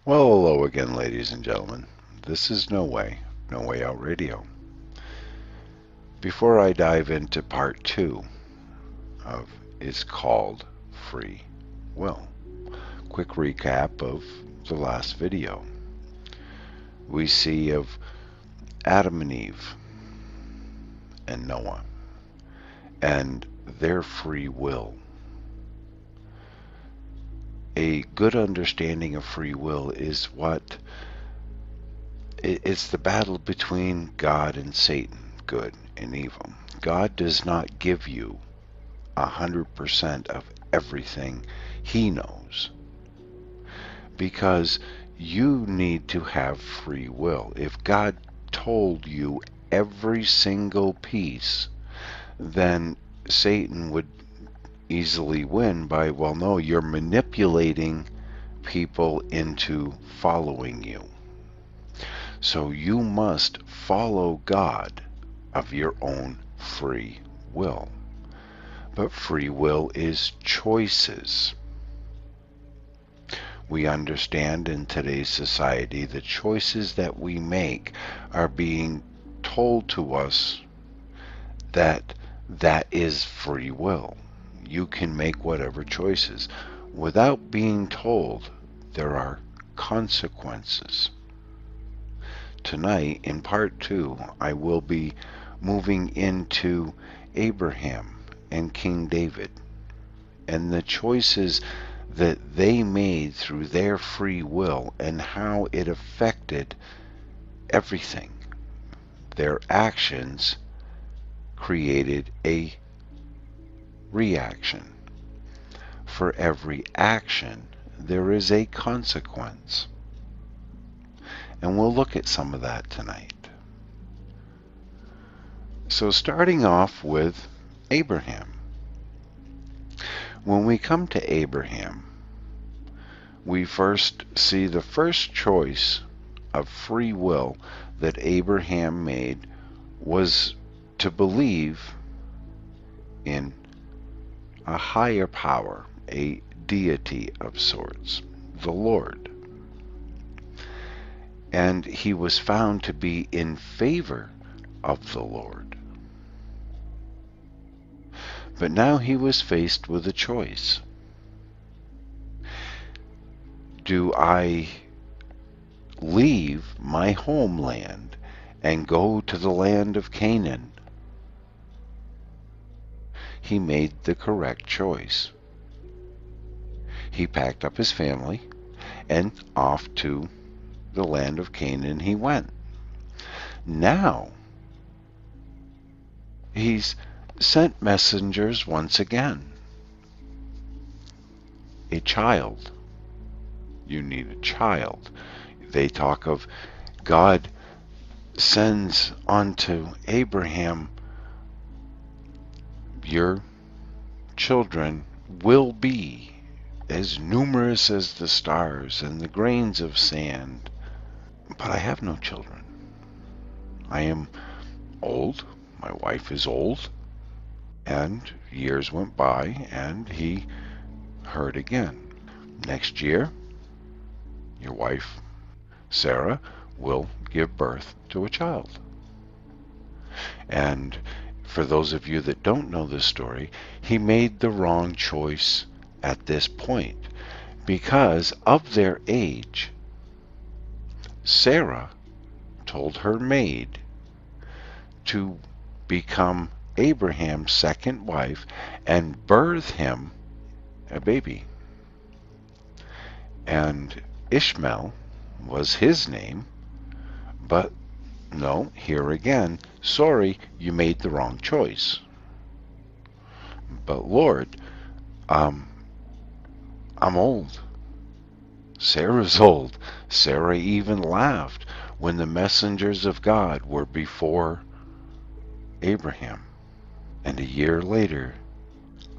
Well, hello again, ladies and gentlemen. This is No Way Out Radio. Before I dive into part two of It's Called Free Will, quick recap of the last video. We see of Adam and Eve and Noah and their free will. A good understanding of free will is it's the battle between God and Satan, good and evil. God does not give you 100% of everything he knows, because you need to have free will. If God told you every single piece, then Satan would easily win by, well, no, you're manipulating people into following you. So you must follow God of your own free will. But free will is choices. We understand in today's society the choices that we make are being told to us that that is free will. You can make whatever choices. Without being told, there are consequences. Tonight, in part two, I will be moving into Abraham and King David and the choices that they made through their free will and how it affected everything. Their actions created a reaction. For every action, there is a consequence. And we'll look at some of that tonight. So starting off with Abraham. When we come to Abraham, we first see the first choice of free will that Abraham made was to believe in a higher power, a deity of sorts, the Lord. And he was found to be in favor of the Lord. But now he was faced with a choice. Do I leave my homeland and go to the land of Canaan? He made the correct choice. He packed up his family and off to the land of Canaan he went. Now, he's sent messengers once again. A child. You need a child. They talk of God sends unto Abraham, your children will be as numerous as the stars and the grains of sand. But I have no children. I am old. My wife is old. And years went by, and he heard again. Next year, your wife, Sarah, will give birth to a child. And for those of you that don't know this story, he made the wrong choice at this point. Because of their age, Sarah told her maid to become Abraham's second wife and birth him a baby. And Ishmael was his name, but no, here again, sorry, you made the wrong choice. But Lord, I'm old. Sarah's old. Sarah even laughed when the messengers of God were before Abraham. And a year later,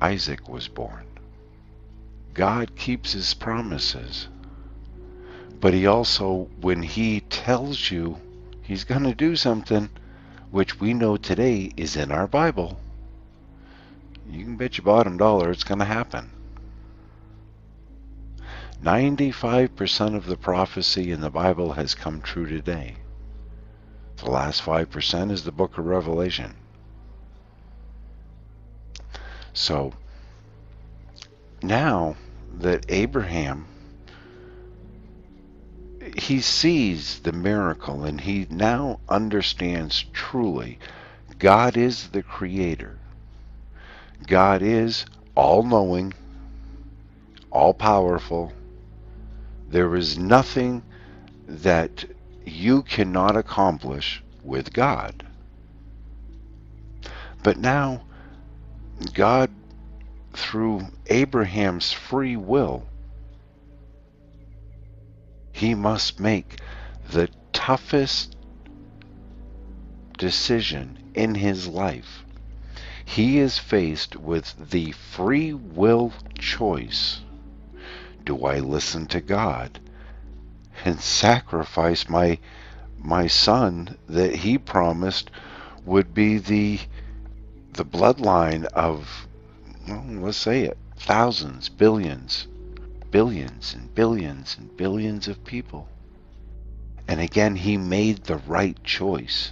Isaac was born. God keeps his promises. But he also, when he tells you he's going to do something, which we know today is in our Bible, you can bet your bottom dollar it's going to happen. 95% of the prophecy in the Bible has come true today. The last 5% is the book of Revelation. So now that Abraham, he sees the miracle and he now understands truly God is the creator. God is all-knowing, all-powerful. There is nothing that you cannot accomplish with God. But now, God, through Abraham's free will, he must make the toughest decision in his life. He is faced with the free will choice. Do I listen to God and sacrifice my son that he promised would be the bloodline of, well, let's say it, thousands, billions, billions and billions and billions of people? And again, he made the right choice.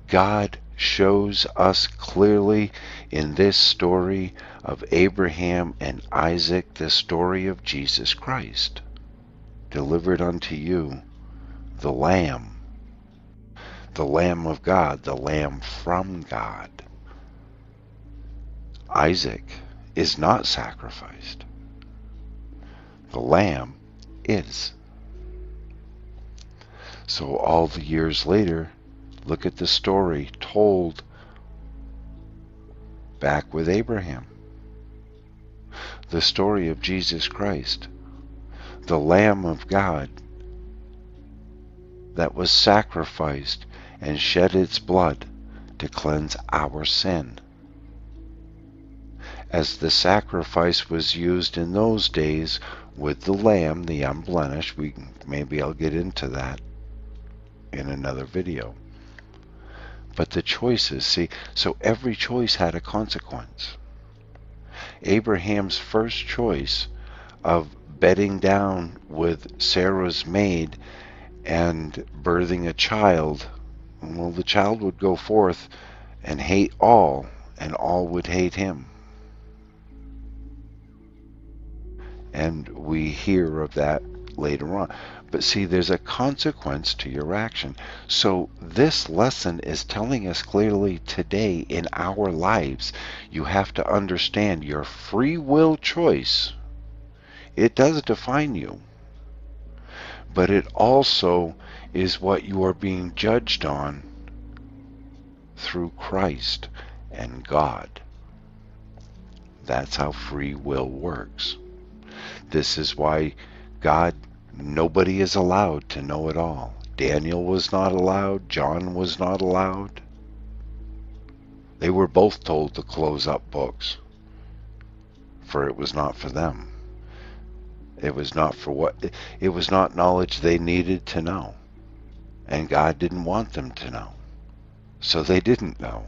God shows us clearly in this story of Abraham and Isaac, the story of Jesus Christ. Delivered unto you the Lamb of God, the Lamb from God. Isaac is not sacrificed. The Lamb is. So all the years later, look at the story told back with Abraham. The story of Jesus Christ, the Lamb of God that was sacrificed and shed its blood to cleanse our sin. As the sacrifice was used in those days with the lamb, the unblemished, maybe I'll get into that in another video. But the choices, see, so every choice had a consequence. Abraham's first choice of bedding down with Sarah's maid and birthing a child, well, the child would go forth and hate all, and all would hate him. And we hear of that later on. But see, there's a consequence to your action. So this lesson is telling us clearly today in our lives, you have to understand your free will choice. It does define you. But it also is what you are being judged on through Christ and God. That's how free will works. This is why God, nobody is allowed to know it all. Daniel was not allowed. John was not allowed. They were both told to close up books, for it was not for them. It was not for what, it was not knowledge they needed to know. And God didn't want them to know. So they didn't know.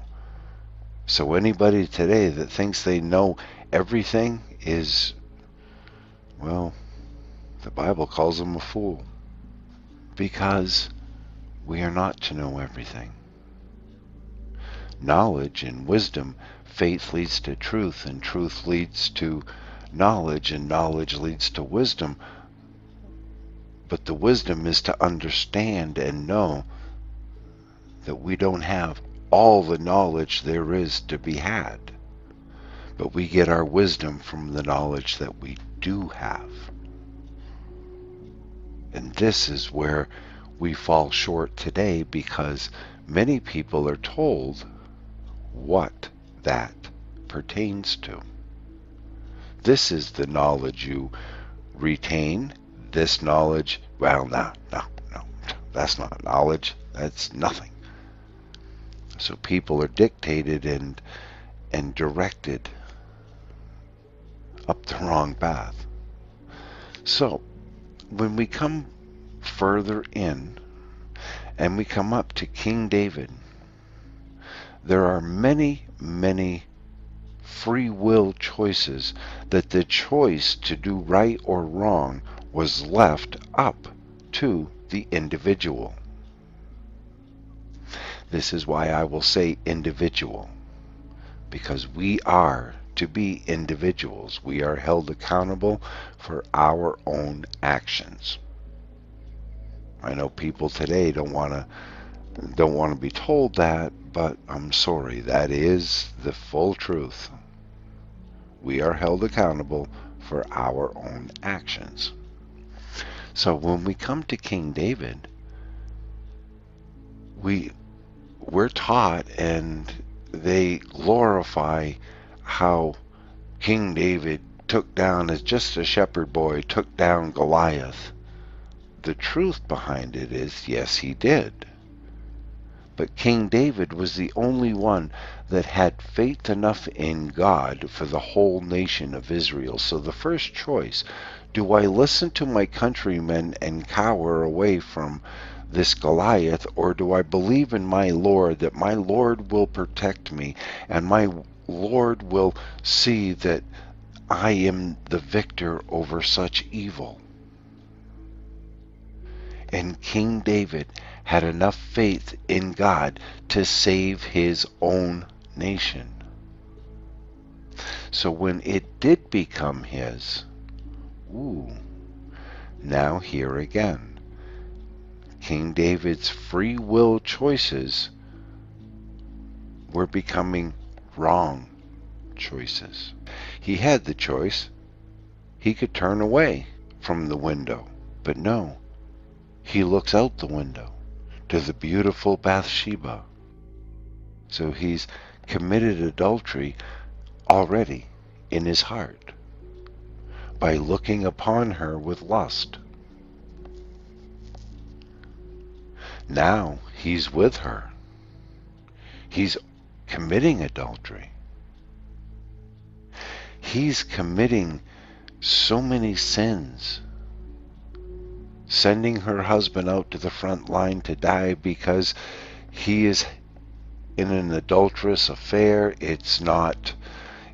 So anybody today that thinks they know everything is, well, the Bible calls them a fool. Because we are not to know everything. Knowledge and wisdom, faith leads to truth, and truth leads to knowledge, and knowledge leads to wisdom. But the wisdom is to understand and know that we don't have all the knowledge there is to be had. But we get our wisdom from the knowledge that we do have. And this is where we fall short today, because many people are told what that pertains to. This is the knowledge you retain. This knowledge, well, no, that's not knowledge. That's nothing. So people are dictated and directed up the wrong path. So when we come further in and we come up to King David, there are many, many free will choices, that the choice to do right or wrong was left up to the individual. This is why I will say individual, because we are to be individuals. We are held accountable for our own actions. I know people today don't want to be told that, but I'm sorry, that is the full truth. We are held accountable for our own actions. So when we come to King David, we're taught and they glorify how King David took down, as just a shepherd boy, took down Goliath. The truth behind it is, yes, he did. But King David was the only one that had faith enough in God for the whole nation of Israel. So the first choice, do I listen to my countrymen and cower away from this Goliath, or do I believe in my Lord, that my Lord will protect me and my Lord will see that I am the victor over such evil? And King David had enough faith in God to save his own nation. So when it did become his, now here again, King David's free will choices were becoming wrong choices. He had the choice. He could turn away from the window, but no. He looks out the window to the beautiful Bathsheba. So he's committed adultery already in his heart by looking upon her with lust. Now he's with her. He's committing adultery. He's committing so many sins, sending her husband out to the front line to die because he is in an adulterous affair. It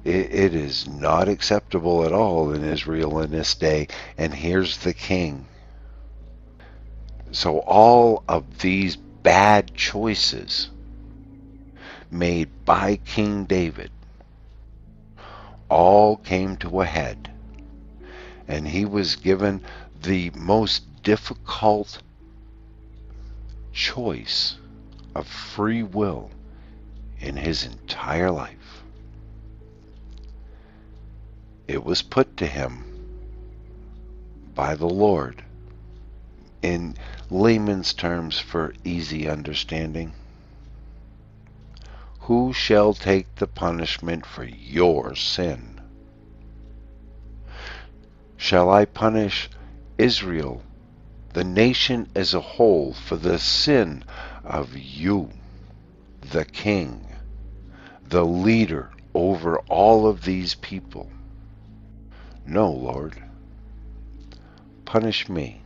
is not acceptable at all in Israel in this day. And here's the king. So all of these bad choices made by King David all came to a head, and he was given the most difficult choice of free will in his entire life. It was put to him by the Lord in layman's terms for easy understanding. Who shall take the punishment for your sin? Shall I punish Israel, the nation as a whole, for the sin of you, the king, the leader over all of these people? No, Lord. Punish me.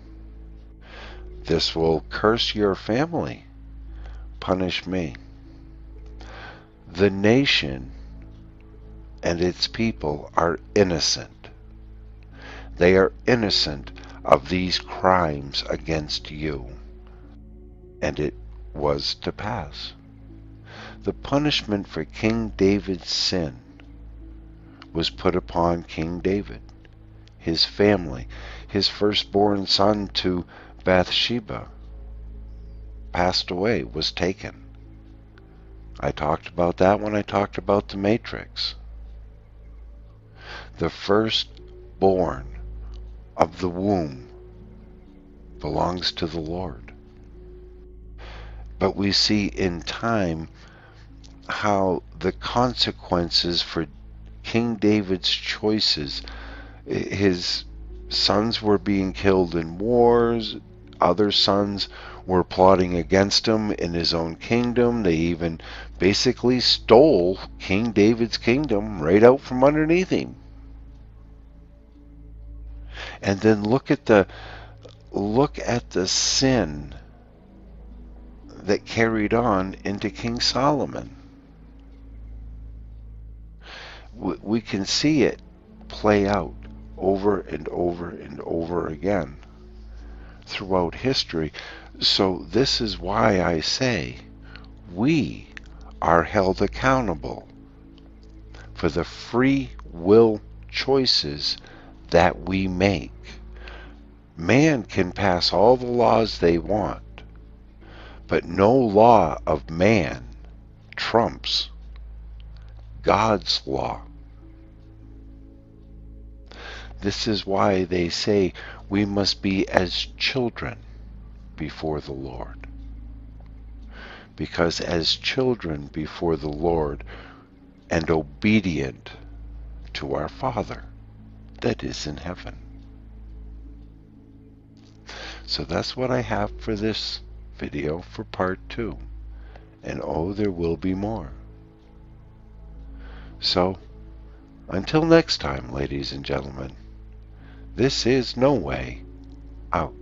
This will curse your family. Punish me. The nation and its people are innocent. They are innocent of these crimes against you. And it was to pass. The punishment for King David's sin was put upon King David, his family. His firstborn son to Bathsheba passed away, was taken. I talked about that when I talked about the Matrix. The firstborn of the womb belongs to the Lord. But we see in time how the consequences for King David's choices, his sons were being killed in wars, other sons were plotting against him in his own kingdom. They even basically stole King David's kingdom right out from underneath him. And then look at the sin that carried on into King Solomon. We can see it play out over and over and over again throughout history. So this is why I say we are held accountable for the free will choices that we make. Man can pass all the laws they want, but no law of man trumps God's law. This is why they say we must be as children before the Lord. Because as children before the Lord and obedient to our Father that is in heaven. So that's what I have for this video for part 2. And oh, there will be more. So, until next time, ladies and gentlemen, this is No Way Out.